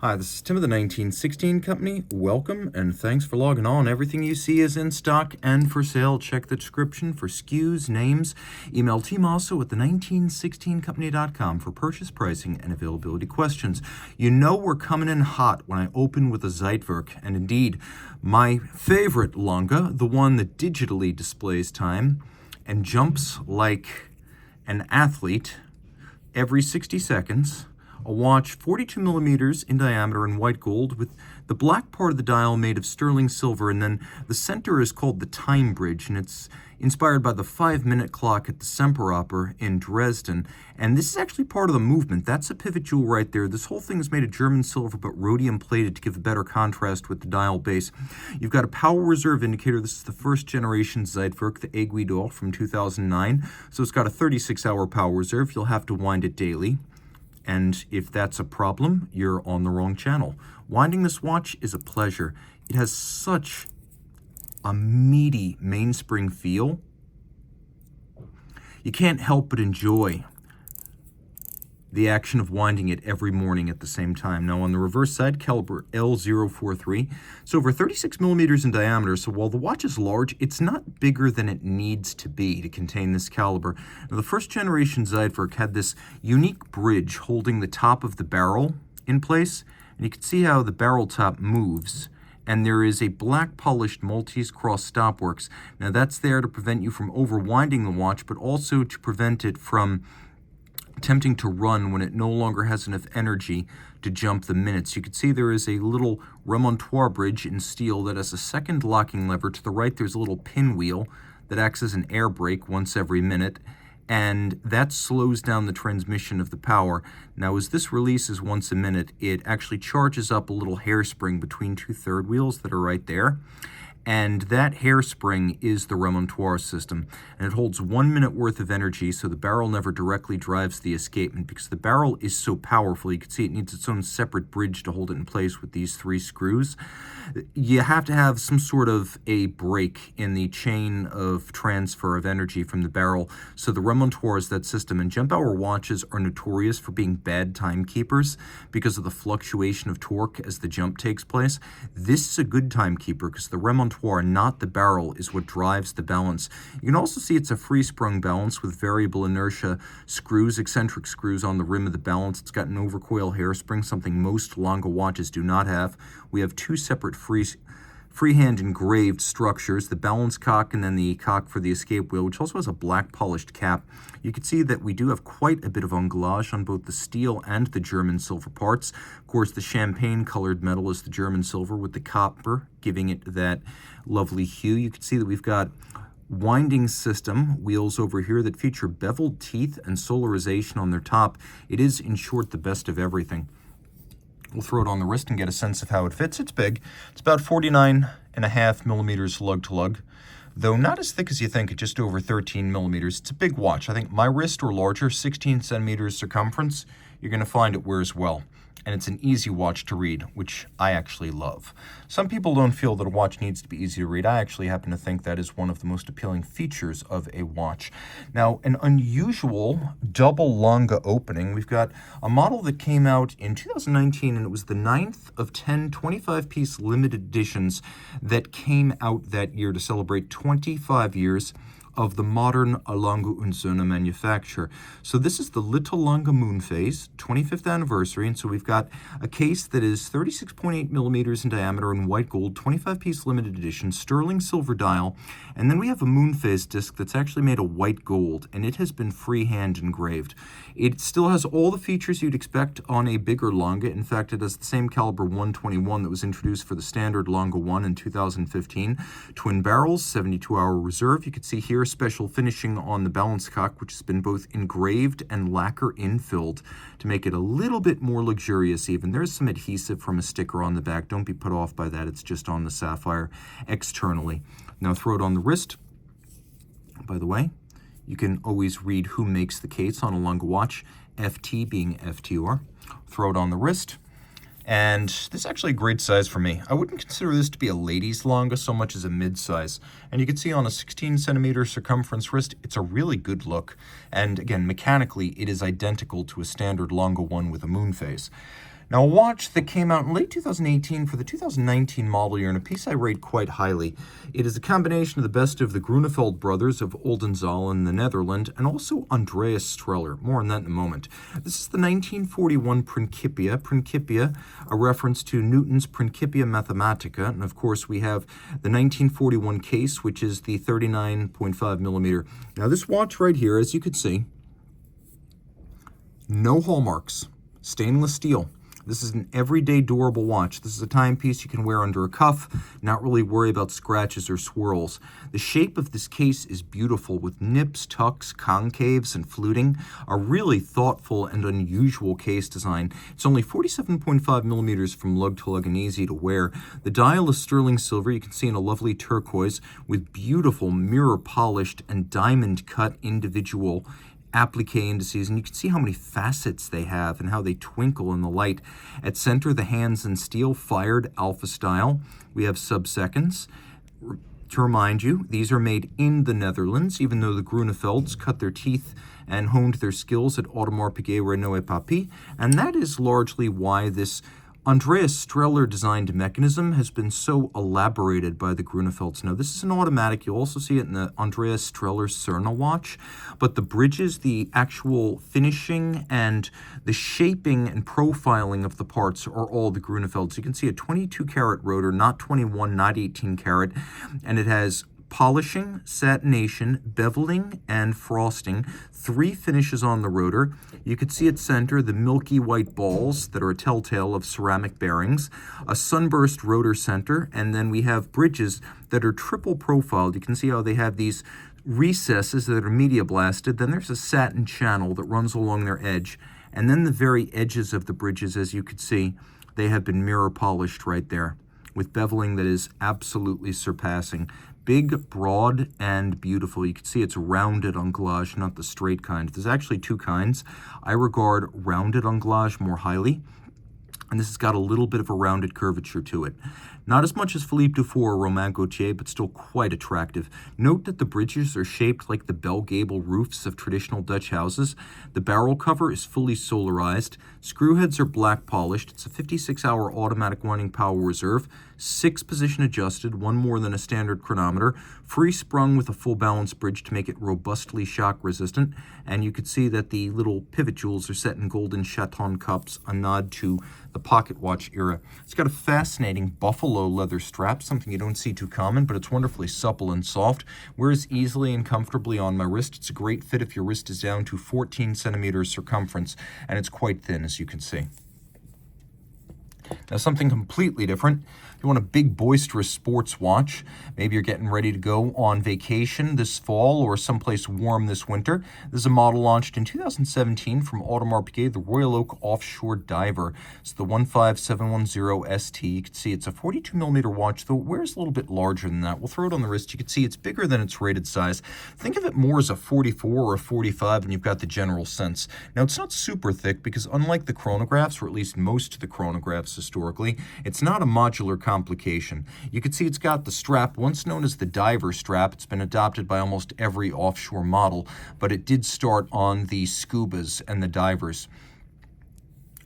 Hi, this is Tim of the 1916 Company. Welcome and thanks for logging on. Everything you see is in stock and for sale. Check the description for SKUs, names. Email Team Mosso at the1916company.com for purchase pricing and availability questions. You know we're coming in hot when I open with a Zeitwerk, and indeed, my favorite Lange, the one that digitally displays time and jumps like an athlete every 60 seconds. A watch 42 millimeters in diameter in white gold with the black part of the dial made of sterling silver, and then the center is called the time bridge, and it's inspired by the 5-minute clock at the Semperoper in Dresden. And this is actually part of the movement. That's a pivot jewel right there. This whole thing is made of German silver but rhodium plated to give a better contrast with the dial base. You've got a power reserve indicator. This is the first generation Zeitwerk, the Aiguille d'Or from 2009. So it's got a 36-hour power reserve. You'll have to wind it daily. And if that's a problem, you're on the wrong channel. Winding this watch is a pleasure. It has such a meaty mainspring feel. You can't help but enjoy the action of winding it every morning at the same time. Now on the reverse side, caliber L043. It's over 36 millimeters in diameter, so while the watch is large, it's not bigger than it needs to be to contain this caliber. Now the first generation Zeitwerk had this unique bridge holding the top of the barrel in place, and you can see how the barrel top moves. And there is a black polished Maltese cross stopworks. Now that's there to prevent you from overwinding the watch, but also to prevent it from attempting to run when it no longer has enough energy to jump the minutes. You can see there is a little remontoire bridge in steel that has a second locking lever. To the right, there's a little pinwheel that acts as an air brake once every minute, and that slows down the transmission of the power. Now, as this releases once a minute, it actually charges up a little hairspring between two third wheels that are right there. And that hairspring is the remontoire system, and it holds 1 minute worth of energy, so the barrel never directly drives the escapement because the barrel is so powerful. You can see it needs its own separate bridge to hold it in place with these 3 screws. You have to have some sort of a break in the chain of transfer of energy from the barrel, so the remontoire is that system. And jump hour watches are notorious for being bad timekeepers because of the fluctuation of torque as the jump takes place. This is a good timekeeper because the remontoire, not the barrel, is what drives the balance. You can also see it's a free-sprung balance with variable inertia screws, eccentric screws on the rim of the balance. It's got an overcoil hairspring, something most Lange watches do not have. We have 2 separate freehand engraved structures, the balance cock and then the cock for the escape wheel, which also has a black polished cap. You can see that we do have quite a bit of anglage on both the steel and the German silver parts. Of course, the champagne colored metal is the German silver with the copper giving it that lovely hue. You can see that we've got winding system wheels over here that feature beveled teeth and solarization on their top. It is, in short, the best of everything. We'll throw it on the wrist and get a sense of how it fits. It's big. It's about 49.5 millimeters lug to lug, though not as thick as you think, at just over 13 millimeters. It's a big watch. I think my wrist or larger, 16 centimeters circumference, you're going to find it wears well. And it's an easy watch to read, which I actually love. Some people don't feel that a watch needs to be easy to read. I actually happen to think that is one of the most appealing features of a watch. Now, an unusual double Lange opening. We've got a model that came out in 2019, and it was the 9th of 10 25-piece limited editions that came out that year to celebrate 25 years of the modern Lange Sohne manufacture. So this is the Little Lange Moonphase 25th anniversary, and so we've got a case that is 36.8 millimeters in diameter in white gold, 25-piece limited edition, sterling silver dial, and then we have a Moonphase disc that's actually made of white gold, and it has been freehand engraved. It still has all the features you'd expect on a bigger Lange. In fact, it has the same caliber 121 that was introduced for the standard Lange 1 in 2015. Twin barrels, 72-hour reserve. You can see here special finishing on the balance cock, which has been both engraved and lacquer infilled to make it a little bit more luxurious even. There's some adhesive from a sticker on the back. Don't be put off by that. It's just on the sapphire externally. Now throw it on the wrist. By the way, you can always read who makes the case on a Lange watch, FT being FTR. Throw it on the wrist. And this is actually a great size for me. I wouldn't consider this to be a ladies' Lange so much as a mid-size. And you can see on a 16 centimeter circumference wrist, it's a really good look. And again, mechanically, it is identical to a standard Lange one with a Moonphase. Now, a watch that came out in late 2018 for the 2019 model year, and a piece I rate quite highly. It is a combination of the best of the Gronefeld brothers of Oldenzaal in the Netherlands, and also Andreas Streller. More on that in a moment. This is the 1941 Principia. Principia, a reference to Newton's Principia Mathematica, and of course we have the 1941 case, which is the 39.5 millimeter. Now, this watch right here, as you can see, no hallmarks, stainless steel. This is an everyday durable watch. This is a timepiece you can wear under a cuff, not really worry about scratches or swirls. The shape of this case is beautiful with nips, tucks, concaves, and fluting. A really thoughtful and unusual case design. It's only 47.5 millimeters from lug to lug and easy to wear. The dial is sterling silver. You can see in a lovely turquoise with beautiful mirror polished and diamond cut individual applique indices, and you can see how many facets they have and how they twinkle in the light. At center, the hands in steel, fired alpha style. We have sub-seconds. To remind you, these are made in the Netherlands, even though the Gronefelds cut their teeth and honed their skills at Audemars Piguet, Renault et Papy, and that is largely why this Andreas Streller designed mechanism has been so elaborated by the Gronefelds. Now, this is an automatic. You'll also see it in the Andreas Streller Cerna watch, but the bridges, the actual finishing, and the shaping and profiling of the parts are all the Gronefelds. You can see a 22-karat rotor, not 21, not 18-karat, and it has polishing, satination, beveling, and frosting. 3 finishes on the rotor. You can see at center the milky white balls that are a telltale of ceramic bearings, a sunburst rotor center, and then we have bridges that are triple profiled. You can see how they have these recesses that are media blasted. Then there's a satin channel that runs along their edge. And then the very edges of the bridges, as you can see, they have been mirror polished right there with beveling that is absolutely surpassing. Big, broad, and beautiful. You can see it's rounded anglage, not the straight kind. There's actually 2 kinds. I regard rounded anglage more highly, and this has got a little bit of a rounded curvature to it. Not as much as Philippe Dufour or Romain Gaultier, but still quite attractive. Note that the bridges are shaped like the bell gable roofs of traditional Dutch houses. The barrel cover is fully solarized. Screw heads are black polished. It's a 56-hour automatic winding power reserve, 6 position adjusted, 1 more than a standard chronometer, free sprung with a full balance bridge to make it robustly shock resistant. And you can see that the little pivot jewels are set in golden chaton cups, a nod to the pocket watch era. It's got a fascinating buffalo leather strap, something you don't see too common, but it's wonderfully supple and soft. Wears easily and comfortably on my wrist. It's a great fit if your wrist is down to 14 centimeters circumference, and it's quite thin, as you can see. Now, something completely different. If you want a big, boisterous sports watch, maybe you're getting ready to go on vacation this fall or someplace warm this winter. This is a model launched in 2017 from Audemars Piguet, the Royal Oak Offshore Diver. It's the 15710 ST. You can see it's a 42mm watch, though it wears a little bit larger than that. We'll throw it on the wrist. You can see it's bigger than its rated size. Think of it more as a 44 or a 45, and you've got the general sense. Now, it's not super thick because unlike the chronographs, or at least most of the chronographs historically, it's not a modular complication. You can see it's got the strap, once known as the diver strap. It's been adopted by almost every offshore model, but it did start on the scubas and the divers.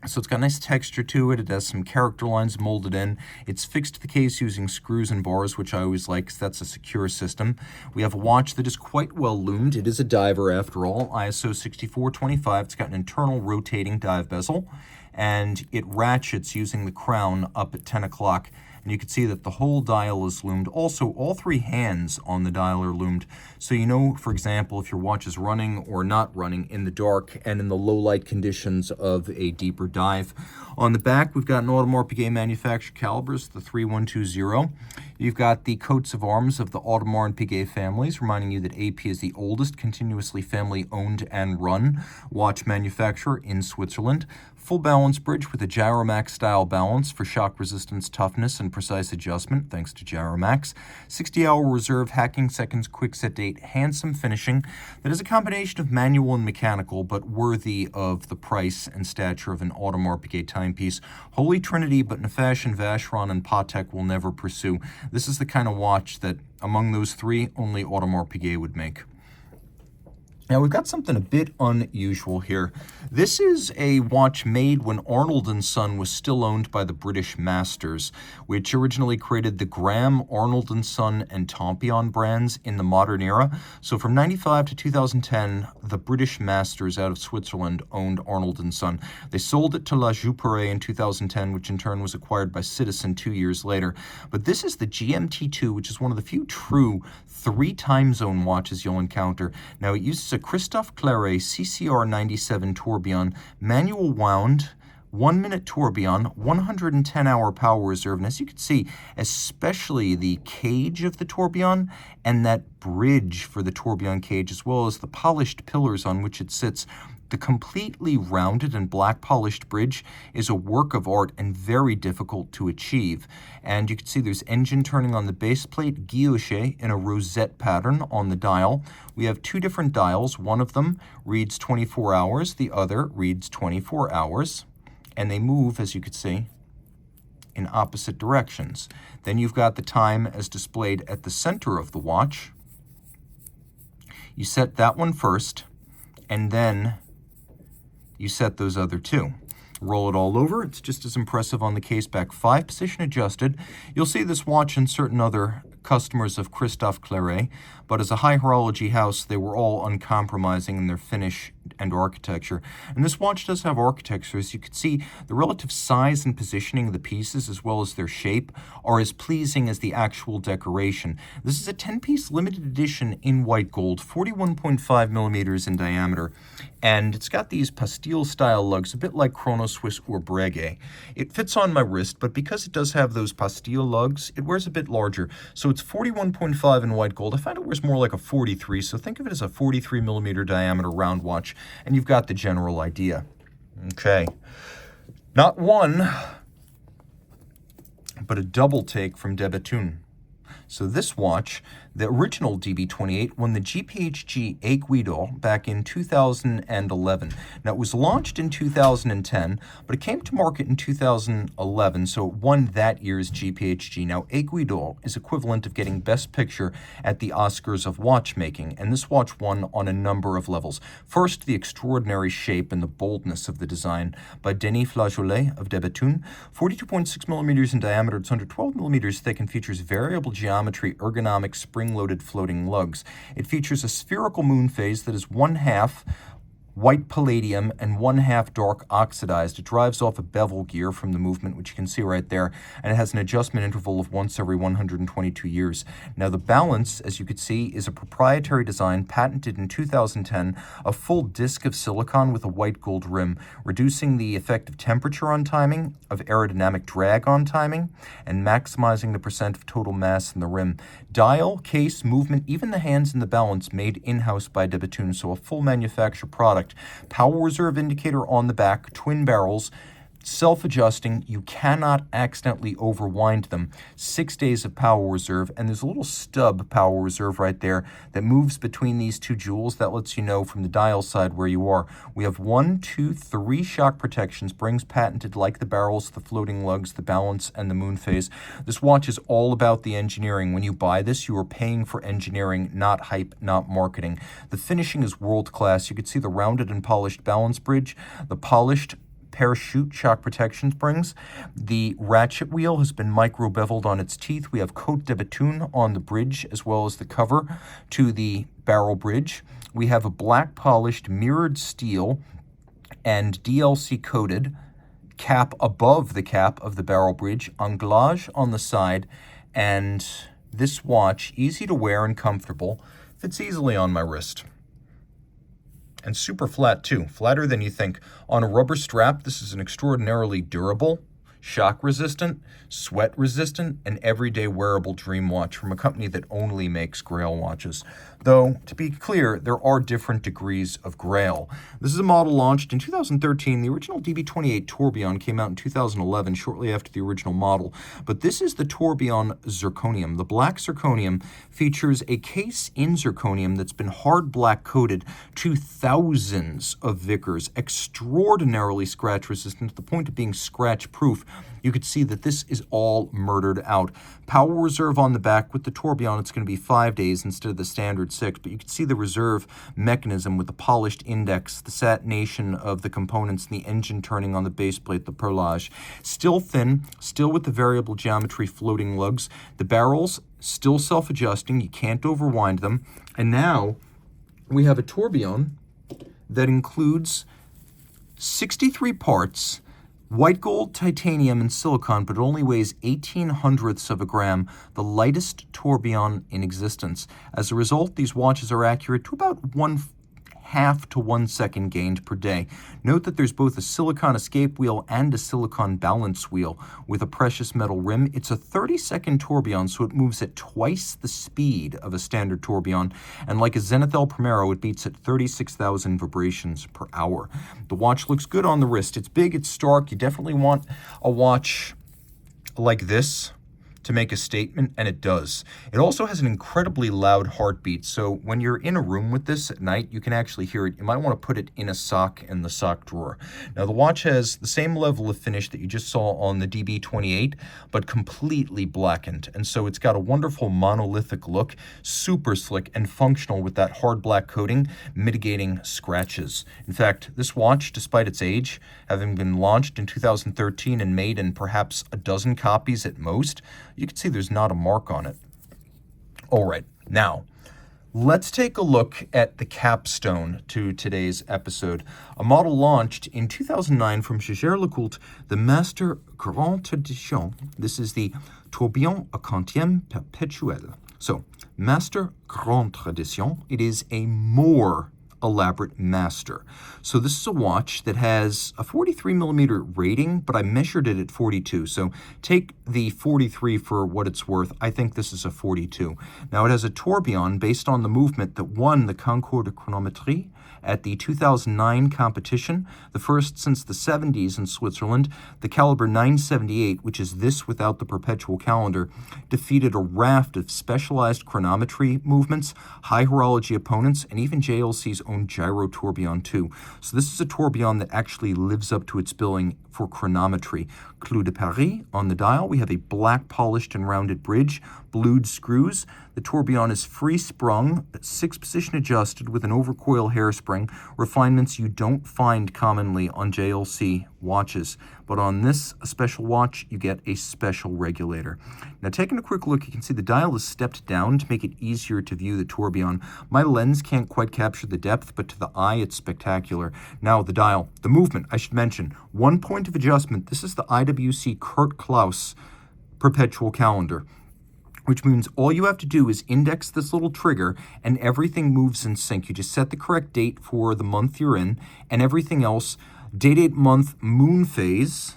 So it's got nice texture to it. It has some character lines molded in. It's fixed to the case using screws and bars, which I always like because that's a secure system. We have a watch that is quite well loomed. It is a diver after all, ISO 6425. It's got an internal rotating dive bezel, and it ratchets using the crown up at 10 o'clock. And you can see that the whole dial is loomed. Also, all 3 hands on the dial are loomed. So you know, for example, if your watch is running or not running in the dark and in the low light conditions of a deeper dive. On the back, we've got an Audemars Piguet manufactured calibers, the 3120. You've got the coats of arms of the Audemars and Piguet families, reminding you that AP is the oldest continuously family-owned and run watch manufacturer in Switzerland. Full balance bridge with a Gyromax style balance for shock resistance, toughness, and precise adjustment, thanks to Gyromax. 60-hour reserve, hacking seconds, quick set date, handsome finishing that is a combination of manual and mechanical, but worthy of the price and stature of an Audemars Piguet timepiece. Holy Trinity, but in a fashion Vacheron and Patek will never pursue. This is the kind of watch that, among those 3, only Audemars Piguet would make. Now we've got something a bit unusual here. This is a watch made when Arnold & Son was still owned by the British Masters, which originally created the Graham, Arnold & Son, and Tourbillon brands in the modern era. So from 95 to 2010, the British Masters out of Switzerland owned Arnold & Son. They sold it to La Joux in 2010, which in turn was acquired by Citizen 2 years later. But this is the GMT2, which is one of the few true 3 time zone watches you'll encounter. Now it uses a Christophe Claret CCR 97 tourbillon, manual wound, 1-minute tourbillon, 110-hour power reserve. And as you can see, especially the cage of the tourbillon and that bridge for the tourbillon cage, as well as the polished pillars on which it sits, the completely rounded and black polished bridge is a work of art and very difficult to achieve. And you can see there's engine turning on the base plate, guilloche in a rosette pattern on the dial. We have 2 different dials. One of them reads 24 hours, the other reads 24 hours. And they move, as you can see, in opposite directions. Then you've got the time as displayed at the center of the watch. You set that one first, and then you set those other 2. Roll it all over. It's just as impressive on the case back. 5 position adjusted. You'll see this watch in certain other customers of Christophe Claret, but as a high horology house, they were all uncompromising in their finish and architecture. And this watch does have architecture. As you can see, the relative size and positioning of the pieces, as well as their shape, are as pleasing as the actual decoration. This is a 10-piece limited edition in white gold, 41.5 millimeters in diameter, and it's got these Pastille-style lugs, a bit like Chrono Swiss or Breguet. It fits on my wrist, but because it does have those Pastille lugs, it wears a bit larger. So it's 41.5 in white gold. I find it wears more like a 43, so think of it as a 43 millimeter diameter round watch, and you've got the general idea. Okay. Not one, but a double take from de Bethune. So this watch, the original DB28, won the GPHG Aiguille d'Or back in 2011. Now, it was launched in 2010, but it came to market in 2011, so it won that year's GPHG. Now, Aiguille d'Or is equivalent of getting Best Picture at the Oscars of watchmaking, and this watch won on a number of levels. First, the extraordinary shape and the boldness of the design by Denis Flageolet of de Bethune. 42.6 millimeters in diameter, it's under 12 millimeters thick and features variable geometry, ergonomic, spring-loaded floating lugs. It features a spherical Moonphase that is 1/2 white palladium and 1/2 dark oxidized. It drives off a bevel gear from the movement, which you can see right there, and it has an adjustment interval of once every 122 years. Now, the balance, as you can see, is a proprietary design patented in 2010, a full disc of silicon with a white gold rim, reducing the effect of temperature on timing, of aerodynamic drag on timing, and maximizing the percent of total mass in the rim. Dial, case, movement, even the hands and the balance made in-house by de Bethune, so a full manufacturer product. Power reserve indicator on the back, twin barrels, self-adjusting. You cannot accidentally overwind them. 6 days of power reserve, and there's a little stub power reserve right there that moves between these 2 jewels. That lets you know from the dial side where you are. We have 1, 2, 3 shock protections, springs patented like the barrels, the floating lugs, the balance, and the Moonphase. This watch is all about the engineering. When you buy this, you are paying for engineering, not hype, not marketing. The finishing is world-class. You can see the rounded and polished balance bridge, the polished parachute shock protection springs. The ratchet wheel has been micro-beveled on its teeth. We have Côte de Bethune on the bridge, as well as the cover to the barrel bridge. We have a black polished mirrored steel and DLC coated cap above the cap of the barrel bridge, anglage on the side, and this watch, easy to wear and comfortable, fits easily on my wrist. And super flat too, flatter than you think. On a rubber strap, this is an extraordinarily durable, shock resistant, sweat resistant, and everyday wearable dream watch from a company that only makes Grail watches. Though, to be clear, there are different degrees of Grail. This is a model launched in 2013. The original DB28 Tourbillon came out in 2011, shortly after the original model. But this is the Tourbillon Zirconium. The black zirconium features a case in zirconium that's been hard black coated to thousands of Vickers, extraordinarily scratch resistant to the point of being scratch proof. you could see that this is all murdered out. Power reserve on the back. With the Tourbillon, it's going to be 5 days instead of the standard 6, but you can see the reserve mechanism with the polished index, the satination of the components, and the engine turning on the base plate, the perlage. Still thin, still with the variable geometry floating lugs. The barrels still self-adjusting. You can't overwind them. And now we have a Tourbillon that includes 63 parts, white gold, titanium, and silicon, but it only weighs 18/100ths of a gram, the lightest tourbillon in existence. As a result, these watches are accurate to about 1/2 to 1 second gained per day. Note that there's both a silicon escape wheel and a silicon balance wheel with a precious metal rim. It's a 30-second tourbillon, so it moves at twice the speed of a standard tourbillon, and like a Zenith El Primero, it beats at 36,000 vibrations per hour. The watch looks good on the wrist. It's big, it's stark. You definitely want a watch like this to make a statement, and it does. It also has an incredibly loud heartbeat, so when you're in a room with this at night, you can actually hear it. You might want to put it in a sock in the sock drawer. Now, the watch has the same level of finish that you just saw on the DB28, but completely blackened, and so it's got a wonderful monolithic look, super slick and functional with that hard black coating, mitigating scratches. In fact, this watch, despite its age, having been launched in 2013 and made in perhaps a dozen copies at most, you can see there's not a mark on it. All right, now, let's take a look at the capstone to today's episode. A model launched in 2009 from Jaeger-LeCoultre, the Master Grande Tradition. This is the Tourbillon à quantième perpétuel. So, Master Grande Tradition, it is a more elaborate master. So this is a watch that has a 43 millimeter rating, but I measured it at 42. So take the 43 for what it's worth. I think this is a 42. Now it has a tourbillon based on the movement that won the Concours de Chronométrie at the 2009 competition, the first since the 70s in Switzerland. The caliber 978, which is this without the perpetual calendar, defeated a raft of specialized chronometry movements, high horology opponents, and even JLC's own gyro tourbillon too. So this is a tourbillon that actually lives up to its billing for chronometry. Clou de Paris on the dial. We have a black polished and rounded bridge, blued screws. The tourbillon is free sprung, 6-position adjusted with an overcoil hairspring, refinements you don't find commonly on JLC watches. But on this special watch, you get a special regulator. Now, taking a quick look, you can see the dial is stepped down to make it easier to view the tourbillon. My lens can't quite capture the depth, but to the eye, it's spectacular. Now, the dial, the movement, I should mention, 1 point of adjustment. This is the IWC Kurt Klaus perpetual calendar, which means all you have to do is index this little trigger and everything moves in sync. You just set the correct date for the month you're in, and everything else, date, month, Moonphase,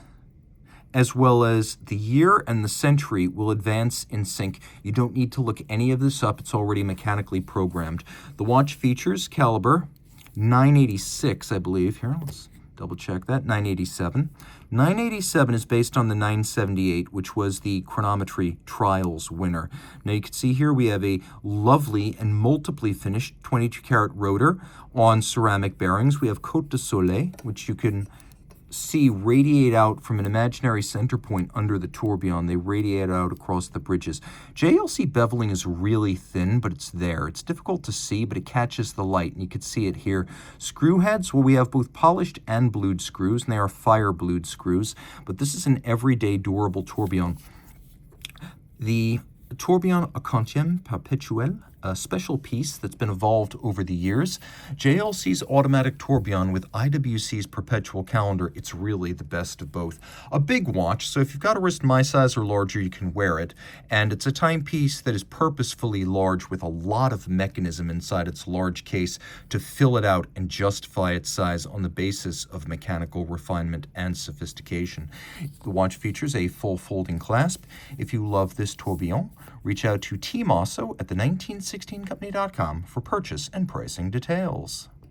as well as the year and the century will advance in sync. You don't need to look any of this up. It's already mechanically programmed. The watch features caliber 986, I believe. Here, let's double check that, 987. 987 is based on the 978, which was the chronometry trials winner. Now you can see here we have a lovely and multiply finished 22-karat rotor on ceramic bearings. We have Côte de Soleil, which you can see radiate out from an imaginary center point under the tourbillon. They radiate out across the bridges. JLC beveling is really thin, but it's there. It's difficult to see, but it catches the light, and you can see it here. Screw heads, well, we have both polished and blued screws, and they are fire blued screws, but this is an everyday durable tourbillon. The Tourbillon à quantième perpétuel, a special piece that's been evolved over the years. JLC's automatic tourbillon with IWC's perpetual calendar. It's really the best of both. A big watch, so if you've got a wrist my size or larger, you can wear it. And it's a timepiece that is purposefully large with a lot of mechanism inside its large case to fill it out and justify its size on the basis of mechanical refinement and sophistication. The watch features a full folding clasp. If you love this tourbillon, reach out to Team Mosso at the 1916company.com for purchase and pricing details.